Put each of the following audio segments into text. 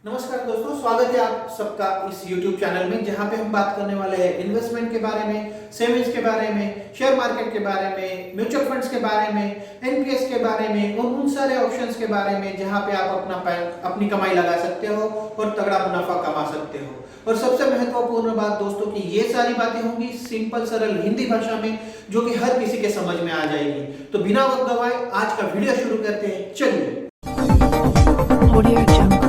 नमस्कार दोस्तों, स्वागत है आप सबका इस YouTube चैनल में जहां पे हम बात करने वाले हैं इन्वेस्टमेंट के बारे में, सेविंग्स के बारे में, शेयर मार्केट के बारे में, म्यूचुअल फंड्स के बारे में, एनपीएस के बारे में और उन सारे ऑप्शंस के बारे में जहां पे आप अपनी कमाई लगा सकते हो और तगड़ा मुनाफा कमा सकते हो। और सबसे महत्वपूर्ण बात दोस्तों कि ये सारी बातें होंगी सिंपल सरल हिंदी भाषा में, जो कि हर किसी के समझ में आ जाएगी। तो बिना वक्त गवाए आज का वीडियो शुरू करते हैं, चलिए। Audio Jungle.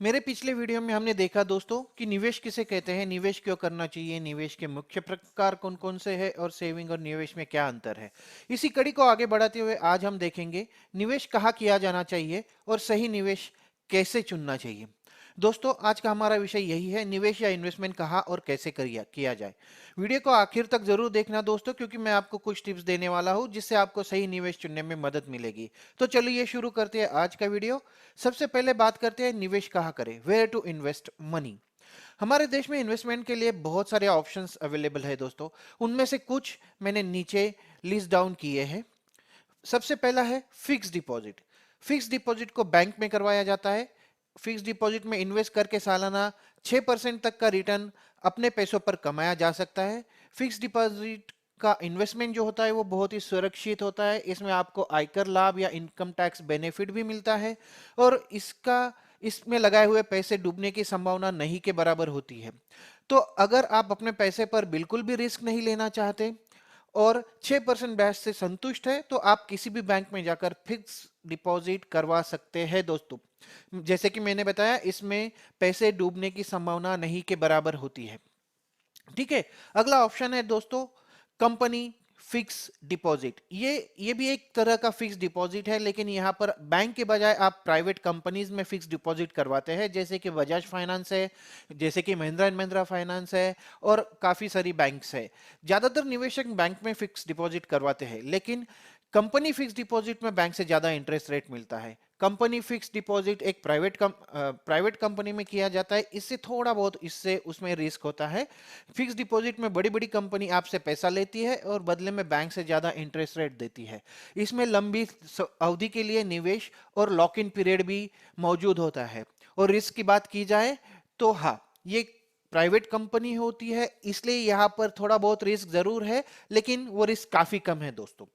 मेरे पिछले वीडियो में हमने देखा दोस्तों कि निवेश किसे कहते हैं, निवेश क्यों करना चाहिए, निवेश के मुख्य प्रकार कौन कौन से हैं और सेविंग और निवेश में क्या अंतर है। इसी कड़ी को आगे बढ़ाते हुए आज हम देखेंगे निवेश कहाँ किया जाना चाहिए और सही निवेश कैसे चुनना चाहिए। दोस्तों आज का हमारा विषय यही है, निवेश या इन्वेस्टमेंट कहाँ और कैसे किया जाए। वीडियो को आखिर तक जरूर देखना दोस्तों, क्योंकि मैं आपको कुछ टिप्स देने वाला हूं जिससे आपको सही निवेश चुनने में मदद मिलेगी। तो चलिए शुरू करते हैं आज का वीडियो। सबसे पहले बात करते हैं निवेश कहाँ करें, वेयर टू इन्वेस्ट मनी। हमारे देश में इन्वेस्टमेंट के लिए बहुत सारे ऑप्शंस अवेलेबल है दोस्तों। उनमें से कुछ मैंने नीचे लिस्ट डाउन किए हैं। सबसे पहला है फिक्स डिपॉजिट। फिक्स डिपॉजिट को बैंक में करवाया जाता है। फिक्स डिपॉजिट में इन्वेस्ट करके सालाना 6% तक का रिटर्न अपने पैसों पर कमाया जा सकता है। फिक्स डिपॉजिट का इन्वेस्टमेंट जो होता है वो बहुत ही सुरक्षित होता है। इसमें आपको आयकर लाभ या इनकम टैक्स बेनिफिट भी मिलता है और इसमें लगाए हुए पैसे डूबने की संभावना नहीं के बराबर होती है। तो अगर आप अपने पैसे पर बिल्कुल भी रिस्क नहीं लेना चाहते और 6% ब्याज से संतुष्ट है, तो आप किसी भी बैंक में जाकर फिक्स डिपॉजिट करवा सकते हैं दोस्तों। जैसे कि मैंने बताया, इसमें पैसे डूबने की संभावना नहीं के बराबर होती है। ठीक है, अगला ऑप्शन है दोस्तों कंपनी फिक्स डिपॉजिट। ये भी एक तरह का फिक्स डिपॉजिट है, लेकिन यहाँ पर बैंक के बजाय आप प्राइवेट कंपनीज में फिक्स डिपॉजिट करवाते हैं, जैसे कि बजाज फाइनेंस है, जैसे कि महिंद्रा एंड महिंद्रा फाइनेंस है और काफी सारी बैंक्स है। ज्यादातर निवेशक बैंक में फिक्स डिपॉजिट करवाते हैं, लेकिन कंपनी फिक्स डिपॉजिट में बैंक से ज्यादा इंटरेस्ट रेट मिलता है। कंपनी फिक्स डिपॉजिट एक प्राइवेट कंपनी में किया जाता है। इससे थोड़ा बहुत इससे उसमें रिस्क होता है। फिक्स डिपॉजिट में बड़ी बड़ी कंपनी आपसे पैसा लेती है और बदले में बैंक से ज्यादा इंटरेस्ट रेट देती है। इसमें लंबी अवधि के लिए निवेश और लॉक इन पीरियड भी मौजूद होता है। और रिस्क की बात की जाए तो हाँ, ये प्राइवेट कंपनी होती है, इसलिए यहाँ पर थोड़ा बहुत रिस्क जरूर है, लेकिन वो रिस्क काफी कम है दोस्तों।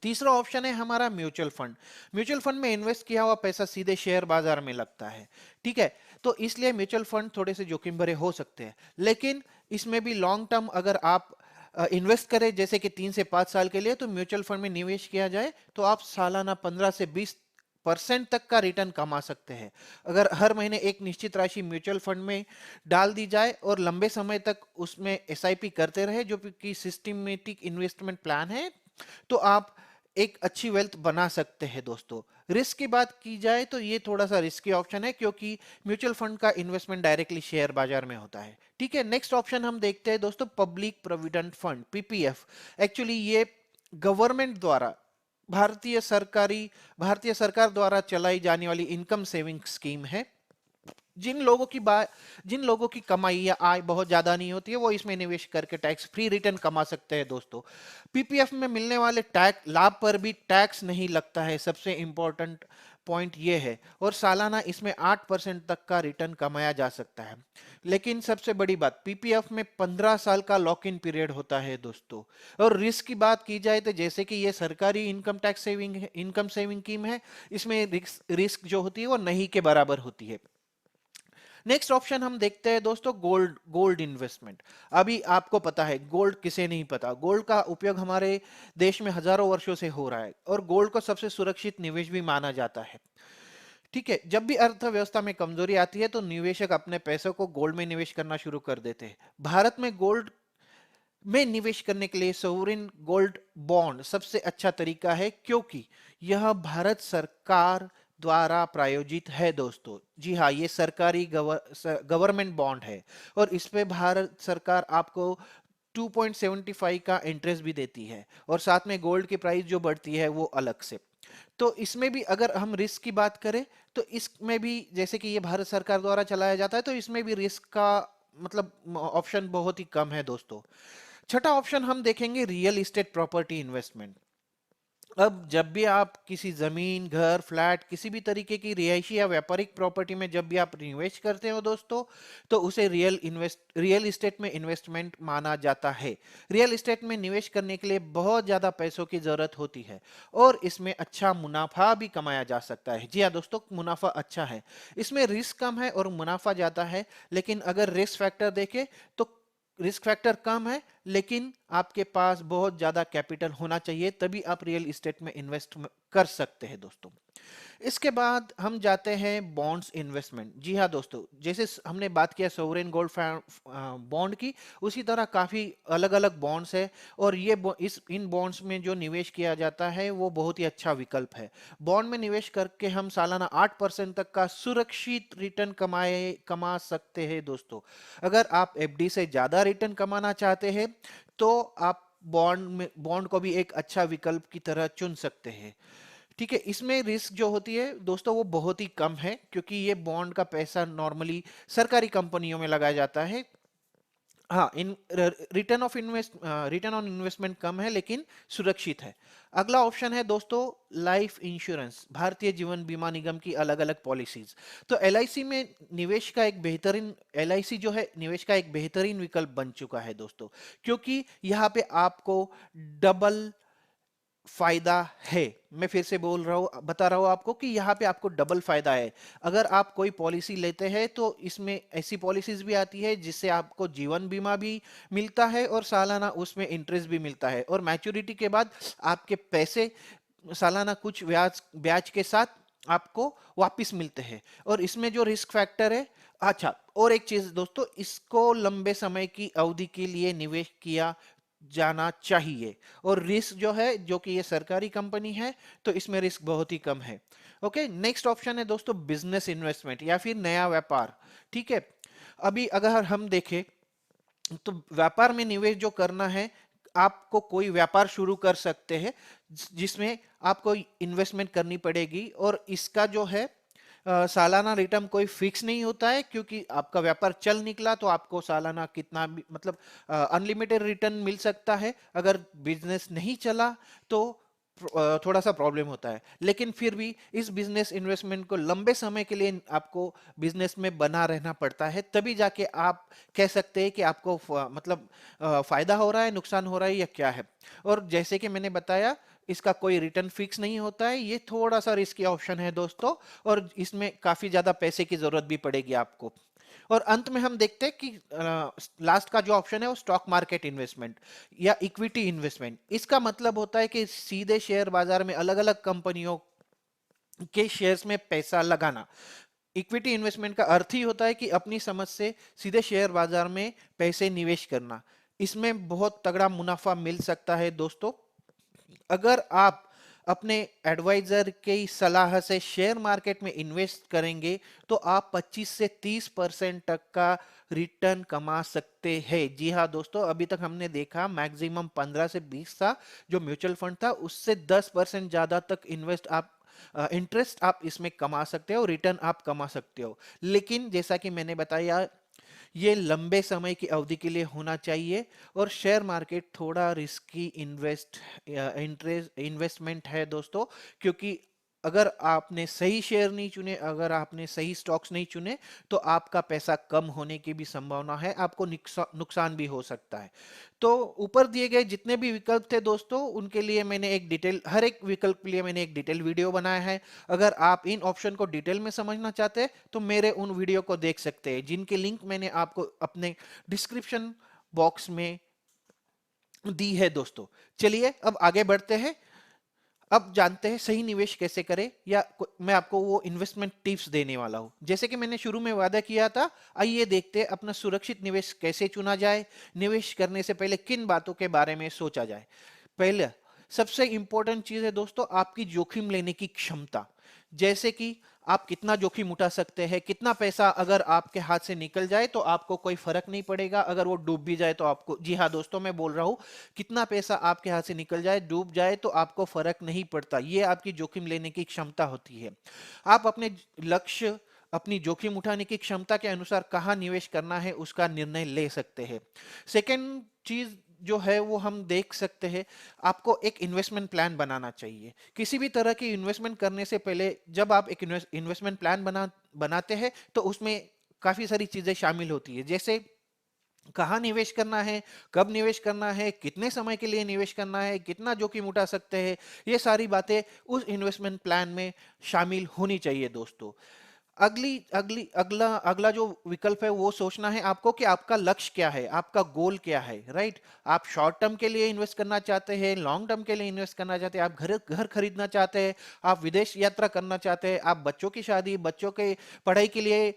तीसरा ऑप्शन है हमारा म्यूचुअल फंड। म्यूचुअल फंड में इन्वेस्ट किया हुआ पैसा सीधे शेयर बाजार में लगता है। ठीक है, तो इसलिए म्यूचुअल फंड थोड़े से जोखिम भरे हो सकते हैं, लेकिन इसमें भी लॉन्ग टर्म अगर आप इन्वेस्ट करें, जैसे कि 3 से 5 साल के लिए, तो म्यूचुअल फंड में निवेश किया जाए तो आप सालाना 15 से 20% तक का रिटर्न कमा सकते हैं। अगर हर महीने एक निश्चित राशि म्यूचुअल फंड में डाल दी जाए और लंबे समय तक उसमें एसआईपी करते रहे, जो कि सिस्टमेटिक इन्वेस्टमेंट प्लान है, तो आप एक अच्छी वेल्थ बना सकते हैं दोस्तों। रिस्क की बात की जाए तो ये थोड़ा सा रिस्की ऑप्शन है, क्योंकि म्यूचुअल फंड का इन्वेस्टमेंट डायरेक्टली शेयर बाजार में होता है। ठीक है, नेक्स्ट ऑप्शन हम देखते हैं दोस्तों public provident fund, PPF. Actually ये गवर्नमेंट द्वारा भारतीय सरकार द्वारा चलाई जाने वाली इनकम सेविंग स्कीम है। जिन लोगों की कमाई या आय बहुत ज्यादा नहीं होती है, वो इसमें निवेश करके टैक्स फ्री रिटर्न कमा सकते हैं दोस्तों। पीपीएफ में मिलने वाले टैक्स लाभ पर भी टैक्स नहीं लगता है, सबसे इंपॉर्टेंट पॉइंट ये है। और सालाना इसमें 8% तक का रिटर्न कमाया जा सकता है। लेकिन सबसे बड़ी बात, पीपीएफ में 15 साल का लॉक इन पीरियड होता है दोस्तों। और रिस्क की बात की जाए तो जैसे कि ये सरकारी इनकम सेविंग स्कीम है, इसमें रिस्क जो होती है वो नहीं के बराबर होती है। नेक्स्ट ऑप्शन हम देखते हैं दोस्तों गोल्ड इन्वेस्टमेंट। अभी आपको पता है, गोल्ड किसे नहीं पता, गोल्ड का उपयोग हमारे देश में हजारों वर्षों से हो रहा है और गोल्ड को सबसे सुरक्षित निवेश भी माना जाता है। ठीक है, जब भी अर्थव्यवस्था में कमजोरी आती है तो निवेशक अपने पैसों को गोल्ड में निवेश करना शुरू कर देते हैं। भारत में गोल्ड में निवेश करने के लिए सोवरिन गोल्ड बॉन्ड सबसे अच्छा तरीका है, क्योंकि यह भारत सरकार द्वारा प्रायोजित है दोस्तों। जी हाँ, ये सरकारी गवर्नमेंट बॉन्ड है और इस पे भारत सरकार आपको 2.75 का इंटरेस्ट भी देती है और साथ में गोल्ड की प्राइस जो बढ़ती है वो अलग से। तो इसमें भी अगर हम रिस्क की बात करें तो इसमें भी जैसे कि ये भारत सरकार द्वारा चलाया जाता है, तो इसमें भी रिस्क का मतलब ऑप्शन बहुत ही कम है दोस्तों। छठा ऑप्शन हम देखेंगे रियल इस्टेट प्रॉपर्टी इन्वेस्टमेंट। अब जब भी आप किसी जमीन, घर, फ्लैट, किसी भी तरीके की रिहायशी या व्यापारिक प्रॉपर्टी में जब भी आप निवेश करते हो दोस्तों, तो उसे रियल इस्टेट में इन्वेस्टमेंट माना जाता है। रियल इस्टेट में निवेश करने के लिए बहुत ज्यादा पैसों की जरूरत होती है और इसमें अच्छा मुनाफा भी कमाया जा सकता है। जी हाँ दोस्तों, मुनाफा अच्छा है। इसमें रिस्क कम है और मुनाफा ज्यादा है, लेकिन अगर रिस्क फैक्टर देखें तो रिस्क फैक्टर कम है, लेकिन आपके पास बहुत ज्यादा कैपिटल होना चाहिए, तभी आप रियल इस्टेट में इन्वेस्ट कर सकते हैं दोस्तों। इसके बाद हम जाते हैं बॉन्ड्स इन्वेस्टमेंट। जी हाँ दोस्तों, जैसे हमने बात किया सोवरेन गोल्ड बॉन्ड की, उसी तरह काफी अलग अलग बॉन्ड्स है और इस इन बॉन्ड्स में जो निवेश किया जाता है वो बहुत ही अच्छा विकल्प है। बॉन्ड में निवेश करके हम सालाना 8% तक का सुरक्षित रिटर्न कमा सकते हैं दोस्तों। अगर आप एफडी से ज्यादा रिटर्न कमाना चाहते हैं तो आप बॉन्ड को भी एक अच्छा विकल्प की तरह चुन सकते हैं। ठीक है, इसमें रिस्क जो होती है दोस्तों वो बहुत ही कम है, क्योंकि ये बॉन्ड का पैसा नॉर्मली सरकारी कंपनियों में लगाया जाता है। हाँ, इन रिटर्न ऑन इन्वेस्टमेंट कम है लेकिन सुरक्षित है। अगला ऑप्शन है दोस्तों लाइफ इंश्योरेंस, भारतीय जीवन बीमा निगम की अलग अलग पॉलिसीज। तो एलआईसी में निवेश का एक बेहतरीन एलआईसी जो है निवेश का एक बेहतरीन विकल्प बन चुका है दोस्तों, क्योंकि यहाँ पे आपको डबल फायदा है। मैं फिर से बोल रहा हूं, बता रहा हूं आपको कि यहाँ पे आपको डबल फायदा है। अगर आप कोई पॉलिसी लेते हैं तो इसमें ऐसी पॉलिसीज भी आती है जिससे आपको जीवन बीमा भी मिलता है और सालाना उसमें इंटरेस्ट भी मिलता है, और मैच्योरिटी के बाद आपके पैसे सालाना कुछ ब्याज ब्याज के साथ आपको वापस मिलते हैं। और इसमें जो रिस्क फैक्टर है, अच्छा, और एक चीज दोस्तों, इसको लंबे समय की अवधि के लिए निवेश किया जाना चाहिए, और रिस्क जो है, जो कि ये सरकारी कंपनी है, तो इसमें रिस्क बहुत ही कम है। ओके, नेक्स्ट ऑप्शन है दोस्तों बिजनेस इन्वेस्टमेंट या फिर नया व्यापार। ठीक है, अभी अगर हम देखें तो व्यापार में निवेश जो करना है, आपको कोई व्यापार शुरू कर सकते हैं जिसमें आपको इन्वेस्टमेंट करनी पड़ेगी, और इसका जो है सालाना रिटर्न कोई फिक्स नहीं होता है, क्योंकि आपका व्यापार चल निकला तो आपको सालाना कितना भी मतलब अनलिमिटेड रिटर्न मिल सकता है। अगर बिजनेस नहीं चला तो थोड़ा सा प्रॉब्लम होता है, लेकिन फिर भी इस बिजनेस इन्वेस्टमेंट को लंबे समय के लिए आपको बिजनेस में बना रहना पड़ता है, तभी जाके आप कह सकते हैं कि आपको मतलब फायदा हो रहा है, नुकसान हो रहा है या क्या है। और जैसे कि मैंने बताया, इसका कोई रिटर्न फिक्स नहीं होता है, ये थोड़ा सा रिस्की ऑप्शन है दोस्तों, और इसमें काफी ज्यादा पैसे की जरूरत भी पड़ेगी आपको। और अंत में हम देखते हैं कि लास्ट का जो ऑप्शन है वो स्टॉक मार्केट इन्वेस्टमेंट या इक्विटी इन्वेस्टमेंट। इसका मतलब होता है कि सीधे शेयर बाजार में अलग अलग कंपनियों के शेयर्स में पैसा लगाना। इक्विटी इन्वेस्टमेंट का अर्थ ही होता है कि अपनी समझ से सीधे शेयर बाजार में पैसे निवेश करना। इसमें बहुत तगड़ा मुनाफा मिल सकता है दोस्तों। अगर आप अपने एडवाइजर की सलाह से शेयर मार्केट में इन्वेस्ट करेंगे तो आप 25 से 30% तक का रिटर्न कमा सकते हैं। जी हाँ दोस्तों, अभी तक हमने देखा मैक्सिमम 15 से 20 था जो म्यूचुअल फंड था, उससे 10% ज्यादा तक इंटरेस्ट आप इसमें कमा सकते हो, रिटर्न आप कमा सकते हो। लेकिन जैसा कि मैंने बताया, ये लंबे समय की अवधि के लिए होना चाहिए, और शेयर मार्केट थोड़ा रिस्की इन्वेस्टमेंट है दोस्तों, क्योंकि अगर आपने सही शेयर नहीं चुने, अगर आपने सही स्टॉक्स नहीं चुने, तो आपका पैसा कम होने की भी संभावना है, आपको नुकसान भी हो सकता है। तो ऊपर दिए गए जितने भी विकल्प थे दोस्तों, उनके लिए मैंने हर एक विकल्प के लिए मैंने एक डिटेल वीडियो बनाया है। अगर आप इन ऑप्शन को डिटेल में समझना चाहते हैं तो मेरे उन वीडियो को देख सकते हैं, जिनकी लिंक मैंने आपको अपने डिस्क्रिप्शन बॉक्स में दी है दोस्तों। चलिए अब आगे बढ़ते हैं। अब जानते हैं सही निवेश कैसे करें, या मैं आपको वो इन्वेस्टमेंट टिप्स देने वाला हूं। जैसे कि मैंने शुरू में वादा किया था, आइए देखते हैं अपना सुरक्षित निवेश कैसे चुना जाए, निवेश करने से पहले किन बातों के बारे में सोचा जाए। पहले सबसे इंपॉर्टेंट चीज है दोस्तों आपकी जोखिम लेने की क्षमता। जैसे कि आप कितना जोखिम उठा सकते हैं, कितना पैसा अगर आपके हाथ से निकल जाए तो आपको कोई फर्क नहीं पड़ेगा, अगर वो डूब भी जाए तो आपको, जी हाँ दोस्तों मैं बोल रहा हूं, कितना पैसा आपके हाथ से निकल जाए, डूब जाए तो आपको फर्क नहीं पड़ता। ये आपकी जोखिम लेने की क्षमता होती है। आप अपने लक्ष्य, अपनी जोखिम उठाने की क्षमता के अनुसार कहाँ निवेश करना है उसका निर्णय ले सकते हैं। सेकेंड चीज जो है वो हम देख सकते हैं। आपको एक इन्वेस्टमेंट प्लान बनाना चाहिए। किसी भी तरह की इन्वेस्टमेंट करने से पहले जब आप एक इन्वेस्टमेंट प्लान बनाते हैं तो उसमें काफी सारी चीजें शामिल होती है, जैसे कहाँ निवेश करना है, कब निवेश करना है, कितने समय के लिए निवेश करना है, कितना जोखिम उठा सकते हैं। ये सारी बातें उस इन्वेस्टमेंट प्लान में शामिल होनी चाहिए दोस्तों। अगली अगली अगला अगला जो विकल्प है वो सोचना है आपको कि आपका लक्ष्य क्या है, आपका गोल क्या है, राइट। आप शॉर्ट टर्म के लिए इन्वेस्ट करना चाहते हैं, लॉन्ग टर्म के लिए इन्वेस्ट करना चाहते हैं, आप घर घर खरीदना चाहते हैं, आप विदेश यात्रा करना चाहते हैं, आप बच्चों की शादी, बच्चों के पढ़ाई के लिए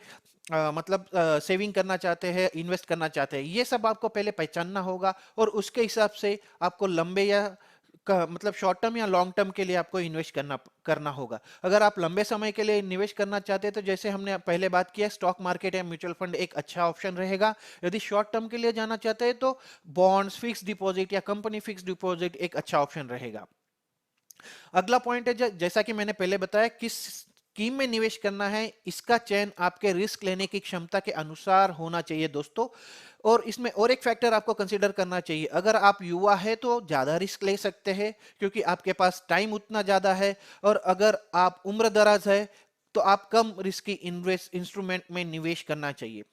मतलब सेविंग करना चाहते हैं, इन्वेस्ट करना चाहते हैं। ये सब आपको पहले पहचानना होगा और उसके हिसाब से आपको लंबे या मतलब शॉर्ट टर्म या लॉन्ग टर्म के लिए आपको इन्वेस्ट करना करना होगा। अगर आप लंबे समय के लिए निवेश करना चाहते हैं तो जैसे हमने पहले बात किया, स्टॉक मार्केट या म्यूचुअल फंड एक अच्छा ऑप्शन रहेगा। यदि शॉर्ट टर्म के लिए जाना चाहते हैं तो बॉन्ड्स, फिक्स डिपॉजिट या कंपनी फिक्स डिपॉजिट एक अच्छा ऑप्शन रहेगा। अगला पॉइंट है जैसा कि मैंने पहले बताया, किस स्कीम में निवेश करना है, इसका चयन आपके रिस्क लेने की क्षमता के अनुसार होना चाहिए दोस्तों। और इसमें और एक फैक्टर आपको कंसीडर करना चाहिए। अगर आप युवा है तो ज्यादा रिस्क ले सकते हैं क्योंकि आपके पास टाइम उतना ज्यादा है, और अगर आप उम्र दराज है तो आप कम रिस्की इन्वेस्ट इंस्ट्रूमेंट में निवेश करना चाहिए।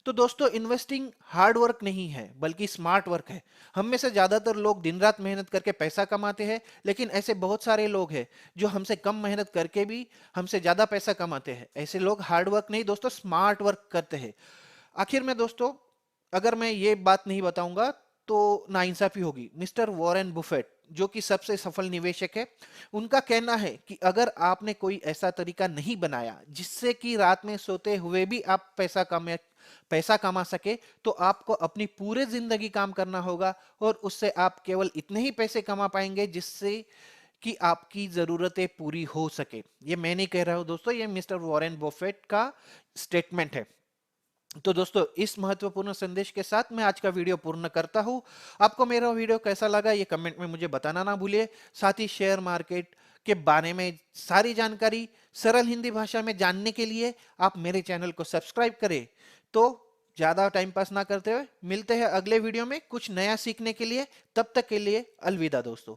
तो दोस्तों, इन्वेस्टिंग हार्ड वर्क नहीं है बल्कि स्मार्ट वर्क है। हम में से ज्यादातर लोग दिन रात मेहनत करके पैसा कमाते हैं, लेकिन ऐसे बहुत सारे लोग हैं जो हमसे कम मेहनत करके भी हमसे ज्यादा पैसा कमाते हैं। ऐसे लोग हार्ड वर्क नहीं दोस्तों, स्मार्ट वर्क करते हैं। आखिर में दोस्तों, अगर मैं ये बात नहीं बताऊंगा तो नाइंसाफी होगी। मिस्टर वॉरेन बुफेट, जो कि सबसे सफल निवेशक है, उनका कहना है कि अगर आपने कोई ऐसा तरीका नहीं बनाया जिससे कि रात में सोते हुए भी आप पैसा कमा सके, तो आपको अपनी पूरे जिंदगी काम करना होगा और उससे आप केवल इतने ही पैसे कमा पाएंगे जिससे कि आपकी जरूरतें पूरी हो सके। ये मैं नहीं कह रहा हूं दोस्तों, ये मिस्टर वॉरेन बफेट का स्टेटमेंट है। तो दोस्तों, इस महत्वपूर्ण संदेश के साथ मैं आज का वीडियो पूर्ण करता हूं। आपको मेरा वीडियो कैसा लगा ये कमेंट में मुझे बताना ना भूलिए। साथ ही शेयर मार्केट के बारे में सारी जानकारी सरल हिंदी भाषा में जानने के लिए आप मेरे चैनल को सब्सक्राइब करें। तो ज्यादा टाइम पास ना करते हुए मिलते हैं अगले वीडियो में कुछ नया सीखने के लिए। तब तक के लिए अलविदा दोस्तों।